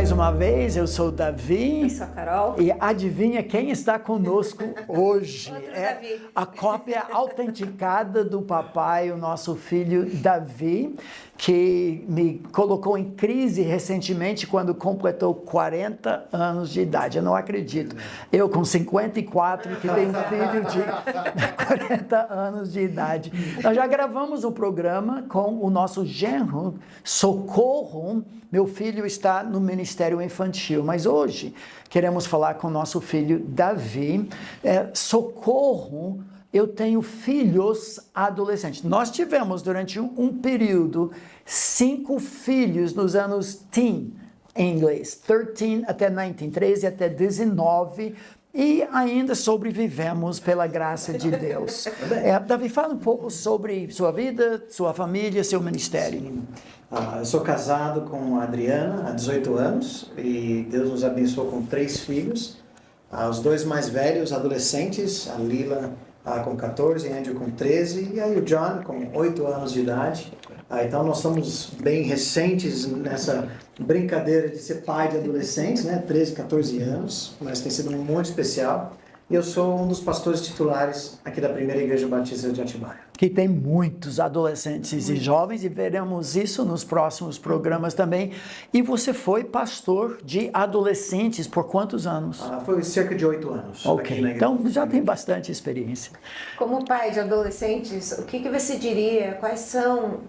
mais uma vez, eu sou o Davi. Eu sou a Carol. E adivinha quem está conosco hoje? Outro É Davi. a cópia autenticada do papai, o nosso filho Davi, que me colocou em crise recentemente quando completou 40 anos de idade. Eu não acredito. Eu com 54, que tenho um filho de 40 anos de idade. Nós já gravamos um programa com o nosso genro, Socorro. Meu filho está no Ministério Infantil, mas hoje queremos falar com o nosso filho Davi. Socorro, eu tenho filhos adolescentes. Nós tivemos durante um período 5 filhos nos anos teen, em inglês, 13 até 19, 13 até 19, e ainda sobrevivemos pela graça de Deus. Davi, fala um pouco sobre sua vida, sua família, seu ministério. Eu sou casado com a Adriana há 18 anos e Deus nos abençoou com 3 filhos. Os 2 mais velhos, adolescentes, a Lila com 14, a Andrew com 13 e aí o John com 8 anos de idade. Então nós somos bem recentes nessa brincadeira de ser pai de adolescentes, né? 13, 14 anos, mas tem sido muito especial. E eu sou um dos pastores titulares aqui da Primeira Igreja Batista de Atibaia. Que tem muitos adolescentes e jovens, e veremos isso nos próximos programas também. E você foi pastor de adolescentes por quantos anos? Foi cerca de 8 anos. Ok, então já tem bastante experiência. Como pai de adolescentes, o que você diria? Quais são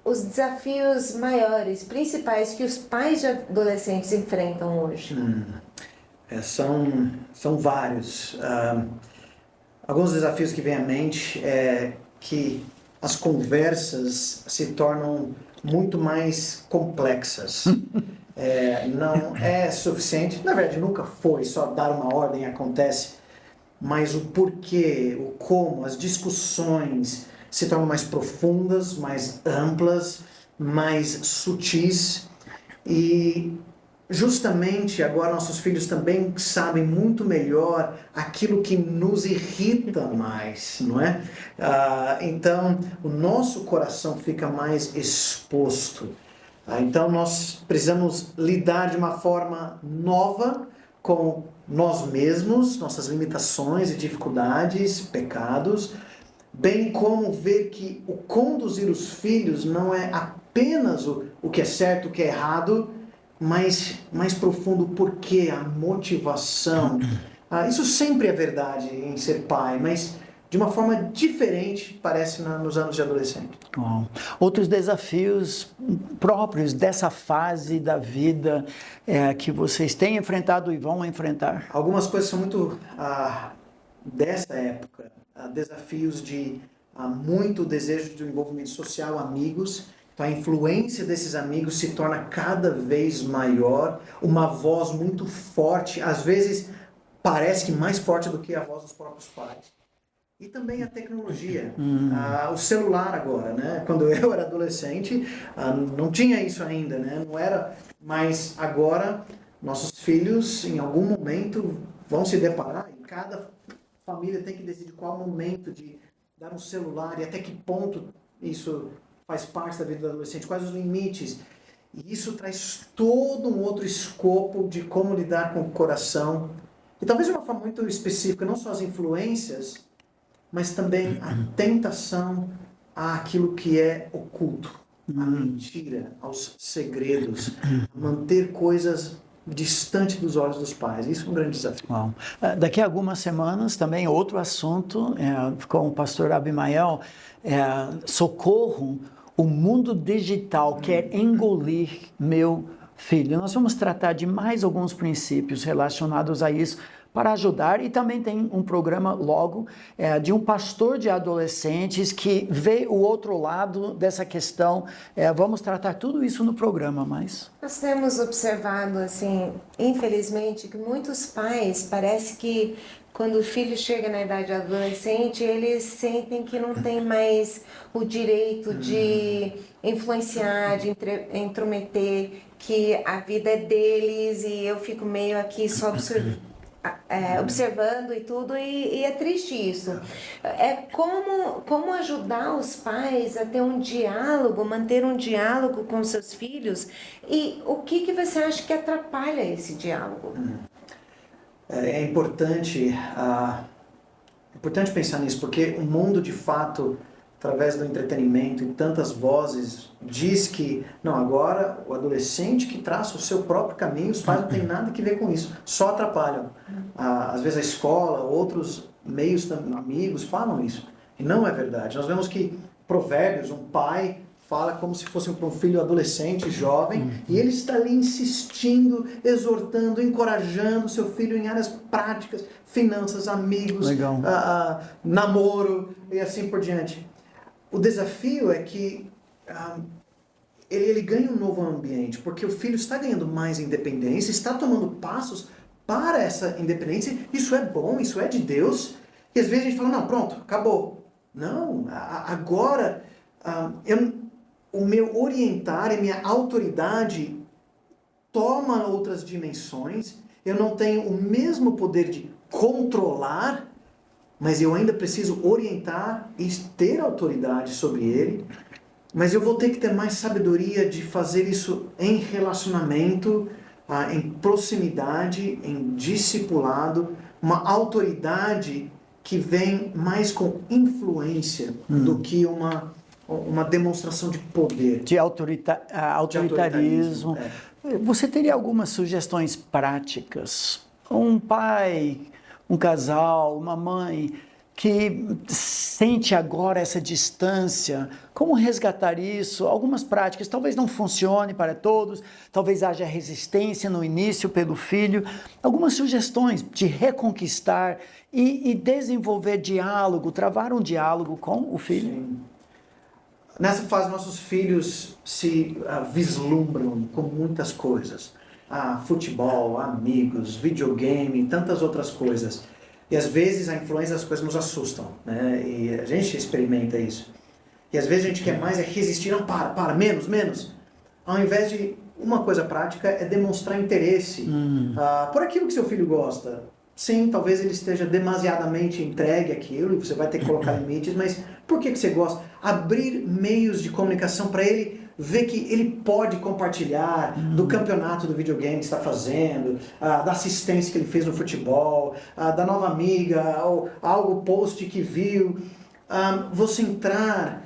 os desafios maiores, principais, que os pais de adolescentes enfrentam hoje? São vários. Alguns desafios que vêm à mente é que as conversas se tornam muito mais complexas. Não é suficiente, na verdade nunca foi, só dar uma ordem acontece, mas o porquê, o como, as discussões se tornam mais profundas, mais amplas, mais sutis e justamente agora nossos filhos também sabem muito melhor aquilo que nos irrita mais, não é? Então o nosso coração fica mais exposto. Então nós precisamos lidar de uma forma nova com nós mesmos, nossas limitações e dificuldades, pecados, bem como ver que o conduzir os filhos não é apenas o que é certo, o que é errado, mas mais profundo o porquê, a motivação. Isso sempre é verdade em ser pai, mas de uma forma diferente, parece, nos anos de adolescente. Bom, outros desafios próprios dessa fase da vida que vocês têm enfrentado e vão enfrentar? Algumas coisas são muito dessa época. Desafios de muito desejo de envolvimento social, amigos. Então a influência desses amigos se torna cada vez maior, uma voz muito forte, às vezes parece que mais forte do que a voz dos próprios pais. E também a tecnologia, o celular agora, né? Quando eu era adolescente, não tinha isso ainda, né? Não era, mas agora nossos filhos em algum momento vão se deparar e cada família tem que decidir qual momento de dar um celular e até que ponto isso faz parte da vida do adolescente, quais os limites. E isso traz todo um outro escopo de como lidar com o coração. E talvez de uma forma muito específica, não só as influências, mas também a tentação àquilo que é oculto, à mentira, aos segredos, manter coisas distante dos olhos dos pais. Isso é um grande desafio. Bom, daqui a algumas semanas também outro assunto com o pastor Abimael, Socorro, o mundo digital quer engolir meu filho. Nós vamos tratar de mais alguns princípios relacionados a isso para ajudar, e também tem um programa logo de um pastor de adolescentes que vê o outro lado dessa questão. Vamos tratar tudo isso no programa, mas... Nós temos observado, assim, infelizmente, que muitos pais, parece que quando o filho chega na idade adolescente, eles sentem que não tem mais o direito de influenciar, de intrometer, que a vida é deles e eu fico meio aqui só observando e tudo, e é triste isso. É como ajudar os pais a ter um diálogo, manter um diálogo com seus filhos, e o que você acha que atrapalha esse diálogo? É importante, importante pensar nisso, porque o mundo, de fato, através do entretenimento e tantas vozes, diz que, não, agora o adolescente que traça o seu próprio caminho, os pais não têm nada que ver com isso, só atrapalham. Às vezes a escola, outros meios, amigos falam isso, e não é verdade. Nós vemos que Provérbios, um pai fala como se fosse para um filho adolescente, jovem, e ele está ali insistindo, exortando, encorajando seu filho em áreas práticas, finanças, amigos, namoro e assim por diante. O desafio é que ele ganha um novo ambiente, porque o filho está ganhando mais independência, está tomando passos para essa independência. Isso é bom, isso é de Deus. E às vezes a gente fala, não, pronto, acabou. Não, agora o meu orientar e minha autoridade toma outras dimensões. Eu não tenho o mesmo poder de controlar, mas eu ainda preciso orientar e ter autoridade sobre ele. Mas eu vou ter que ter mais sabedoria de fazer isso em relacionamento, em proximidade, em discipulado, uma autoridade que vem mais com influência do que uma demonstração de poder. De autoritarismo. Você teria algumas sugestões práticas? Um pai, um casal, uma mãe que sente agora essa distância, como resgatar isso? Algumas práticas, talvez não funcione para todos, talvez haja resistência no início pelo filho. Algumas sugestões de reconquistar e desenvolver diálogo, travar um diálogo com o filho. Sim. Nessa fase, nossos filhos se vislumbram com muitas coisas. Futebol, amigos, videogame, tantas outras coisas. E às vezes a influência das coisas nos assustam, né? E a gente experimenta isso. E às vezes a gente quer mais resistir, não, menos. Ao invés de uma coisa prática é demonstrar interesse por aquilo que seu filho gosta. Sim, talvez ele esteja demasiadamente entregue àquilo e você vai ter que colocar limites, mas por que você gosta? Abrir meios de comunicação para ele ver que ele pode compartilhar do campeonato do videogame que está fazendo, da assistência que ele fez no futebol, da nova amiga, ou algo post que viu. Você entrar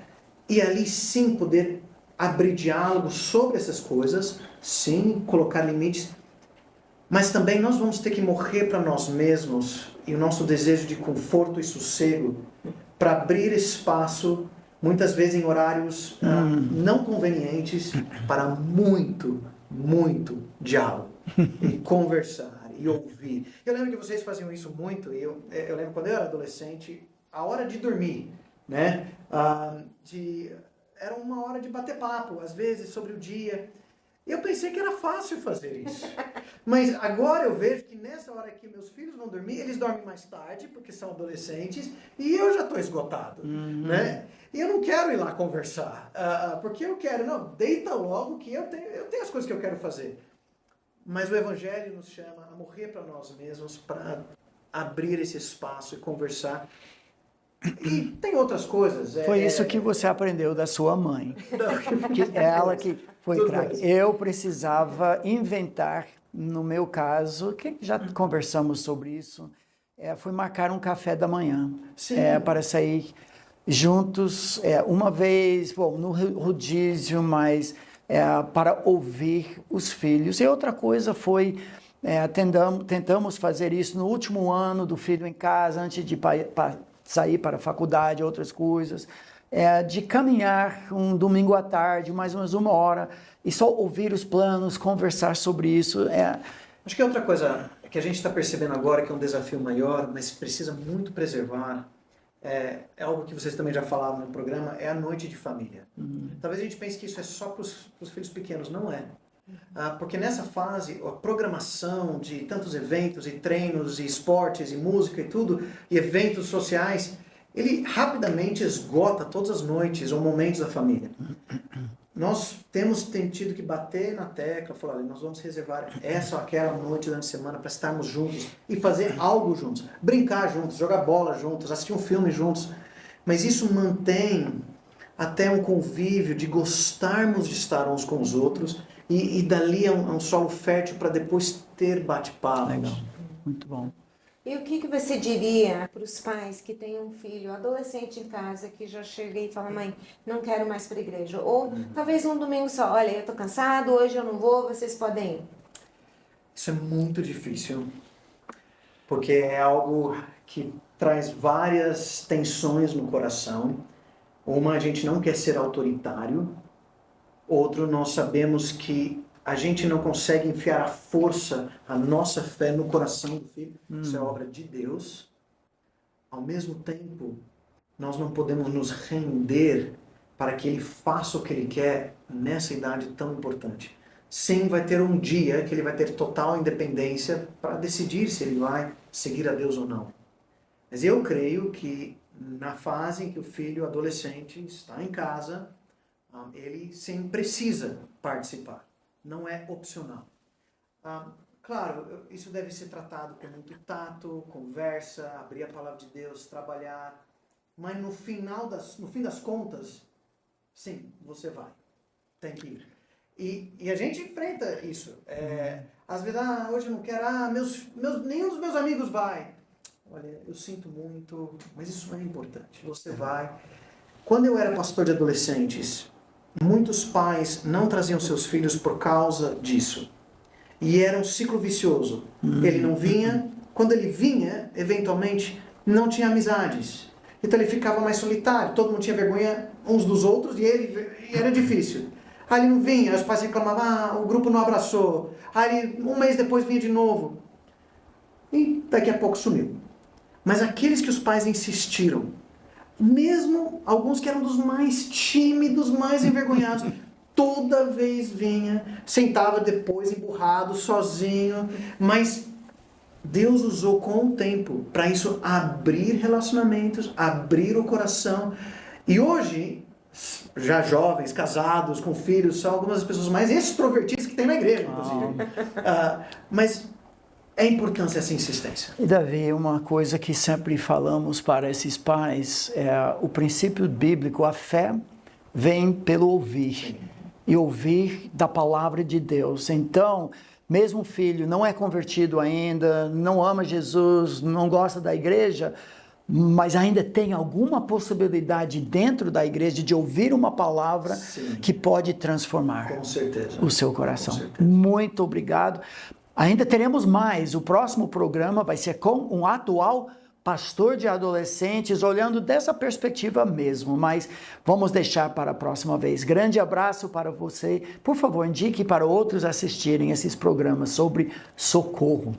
e ali sim poder abrir diálogo sobre essas coisas, sim, colocar limites, mas também nós vamos ter que morrer para nós mesmos e o nosso desejo de conforto e sossego para abrir espaço, muitas vezes em horários não convenientes, para muito diálogo, e conversar, e ouvir. Eu lembro que vocês faziam isso muito, e eu lembro quando eu era adolescente, a hora de dormir, né? Era uma hora de bater papo, às vezes, sobre o dia. E eu pensei que era fácil fazer isso. Mas agora eu vejo que nessa hora que meus filhos vão dormir, eles dormem mais tarde, porque são adolescentes, e eu já estou esgotado, né? E eu não quero ir lá conversar, porque eu quero, não, deita logo que eu tenho as coisas que eu quero fazer. Mas o Evangelho nos chama a morrer para nós mesmos, para abrir esse espaço e conversar. E tem outras coisas. Foi isso que você aprendeu da sua mãe. Ela que foi craque. Eu precisava inventar, no meu caso, que já conversamos sobre isso, foi marcar um café da manhã para sair juntos uma vez, no rodízio, mas para ouvir os filhos. E outra coisa foi, tentamos fazer isso no último ano do filho em casa, antes de sair para a faculdade, outras coisas, de caminhar um domingo à tarde, mais ou menos 1 hora, e só ouvir os planos, conversar sobre isso. Acho que outra coisa que a gente está percebendo agora, que é um desafio maior, mas precisa muito preservar, é algo que vocês também já falaram no programa, é a noite de família. Talvez a gente pense que isso é só para os filhos pequenos, não é. Porque nessa fase, a programação de tantos eventos e treinos e esportes e música e tudo, e eventos sociais, ele rapidamente esgota todas as noites ou momentos da família. nós temos tido que bater na tecla, falar, olha, nós vamos reservar essa ou aquela noite durante a semana para estarmos juntos e fazer algo juntos, brincar juntos, jogar bola juntos, assistir um filme juntos. Mas isso mantém até um convívio de gostarmos de estar uns com os outros e dali é um solo fértil para depois ter bate-papos. Legal, muito bom. E o que você diria para os pais que têm um filho adolescente em casa que já chega e fala, mãe, não quero mais para a igreja? Ou talvez um domingo só, olha, eu estou cansado, hoje eu não vou, vocês podem ir. Isso é muito difícil, porque é algo que traz várias tensões no coração. Uma, a gente não quer ser autoritário. Outro, nós sabemos que a gente não consegue enfiar a força, a nossa fé no coração do filho. Isso é obra de Deus. Ao mesmo tempo, nós não podemos nos render para que ele faça o que ele quer nessa idade tão importante. Sim, vai ter um dia que ele vai ter total independência para decidir se ele vai seguir a Deus ou não. Mas eu creio que na fase em que o filho adolescente está em casa, ele sim precisa participar. Não é opcional. Claro, isso deve ser tratado com muito tato, conversa, abrir a palavra de Deus, trabalhar. Mas no fim das contas, sim, você vai. Tem que ir. E a gente enfrenta isso. Às vezes, hoje eu não quero, nenhum dos meus amigos vai. Olha, eu sinto muito, mas isso não é importante. Você vai. Quando eu era pastor de adolescentes, muitos pais não traziam seus filhos por causa disso. E era um ciclo vicioso. Ele não vinha. Quando ele vinha, eventualmente, não tinha amizades. Então ele ficava mais solitário. Todo mundo tinha vergonha uns dos outros e era difícil. Aí ele não vinha, os pais reclamavam, o grupo não abraçou. Aí um mês depois vinha de novo. E daqui a pouco sumiu. Mas aqueles que os pais insistiram, mesmo alguns que eram dos mais tímidos, mais envergonhados, toda vez vinha, sentava depois emburrado, sozinho, mas Deus usou com o tempo para isso abrir relacionamentos, abrir o coração. E hoje, já jovens, casados, com filhos, são algumas das pessoas mais extrovertidas que tem na igreja, inclusive. Mas é importante essa insistência. E Davi, uma coisa que sempre falamos para esses pais é o princípio bíblico, a fé vem pelo ouvir. Sim. E ouvir da palavra de Deus. Então, mesmo o filho não é convertido ainda, não ama Jesus, não gosta da igreja, mas ainda tem alguma possibilidade dentro da igreja de ouvir uma palavra Sim. que pode transformar Com certeza. O seu coração. Muito obrigado. Ainda teremos mais. O próximo programa vai ser com um atual pastor de adolescentes, olhando dessa perspectiva mesmo, mas vamos deixar para a próxima vez. Grande abraço para você. Por favor, indique para outros assistirem esses programas sobre socorro.